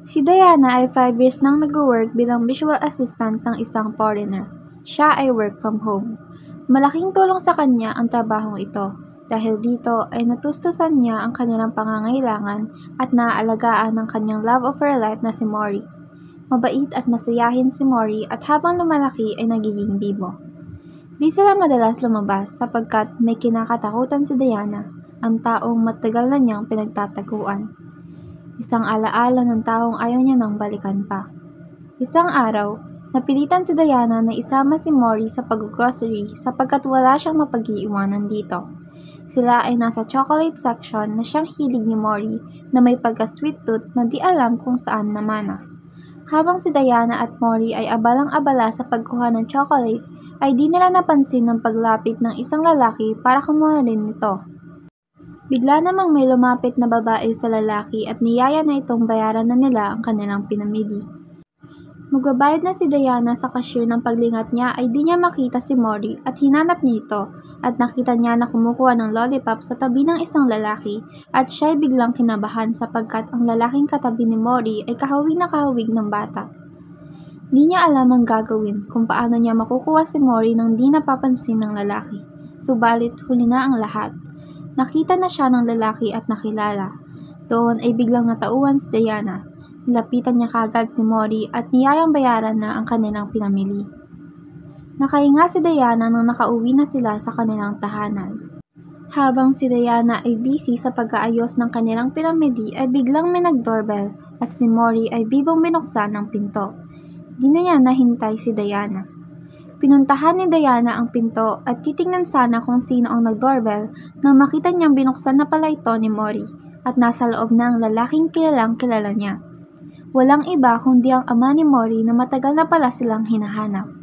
Si Diana ay 5 years nang nag-work bilang visual assistant ng isang foreigner. Siya ay work from home. Malaking tulong sa kanya ang trabahong ito dahil dito ay natustusan niya ang kanilang pangangailangan at naaalagaan ng kanyang love of her life na si Mori. Mabait at masayahin si Mori at habang lumalaki ay nagiging bibo. Di sila madalas lumabas sapagkat may kinakatakutan si Diana, ang taong matagal na niyang pinagtataguan. Isang alaala ng taong ayaw niya nang balikan pa. Isang araw, napilitan si Diana na isama si Mori sa pag-grocery sapagkat wala siyang mapag-iiwanan dito. Sila ay nasa chocolate section na siyang hilig ni Mori na may pagka-sweet tooth na di alam kung saan namana. Habang si Diana at Mori ay abalang-abala sa pagkuha ng chocolate, ay di nila napansin ang paglapit ng isang lalaki para kumuha din nito. Bigla namang may lumapit na babae sa lalaki at niyaya na itong bayaran na nila ang kanilang pinamili. Magbabayad na si Diana sa cashier ng paglingat niya ay di niya makita si Mori at hinanap niya ito at nakita niya na kumukuha ng lollipop sa tabi ng isang lalaki at siya'y biglang kinabahan sapagkat ang lalaking katabi ni Mori ay kahawig na kahawig ng bata. Di niya alam ang gagawin kung paano niya makukuha si Mori nang di napapansin ng lalaki. Subalit huli na ang lahat. Nakita na siya ng lalaki at nakilala. Doon ay biglang natauhan si Diana. Nilapitan niya kagad si Mori at niyayang bayaran na ang kanilang pinamili. Nakahinga si Diana nang nakauwi na sila sa kanilang tahanan. Habang si Diana ay busy sa pag-aayos ng kanilang pinamili ay biglang may nag-doorbell at si Mori ay bibong binuksan ng pinto. Di na niya nahintay si Diana. Pinuntahan ni Diana ang pinto at titingnan sana kung sino ang nag-doorbell nang makita niyang binuksan na pala ito ni Mori at nasa loob na ang lalaking kilalang kilala niya. Walang iba kundi ang ama ni Mori na matagal na pala silang hinahanap.